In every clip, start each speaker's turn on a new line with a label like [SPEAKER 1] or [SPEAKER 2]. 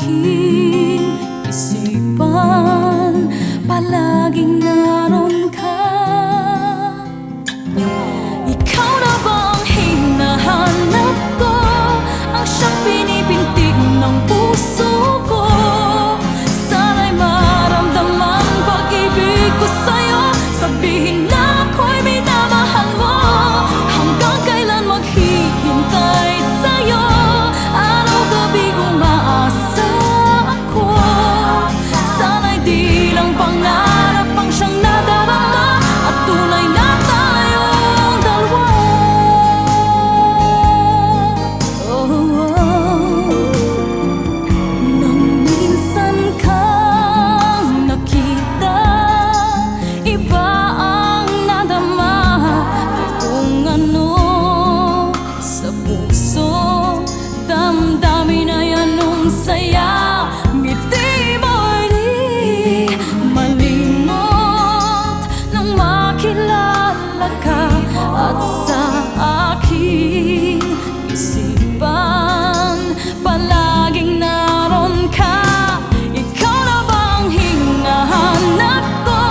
[SPEAKER 1] aking isipan, palaging naroon ka. Ikaw na ba ang hinahanap ko, ang siyang pinipintig ng puso ko? Sana'y maramdaman pag-ibig ko sa'yo, sabihin na ako'y minamahal mo. Hanggang kailan maghihintay sa'yo, araw-gabi umaasa ako. Sana'y di lang pangarap ang siyang nadarama, at tunay na tayong dalawa. Nang minsan kang nakita, iba ang nadama. Kung ano sa puso, damdamin ay anong saya. Ngiti mo'y di malimot nang makilala ka, at sa aking isipan palaging naroon ka. Ikaw na ba ang hinahanap ko,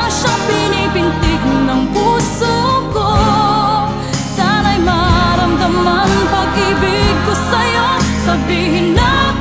[SPEAKER 1] ang siyang pinipintig ng puso ko? Sana'y maramdaman pag-ibig ko sa'yo, sabihin na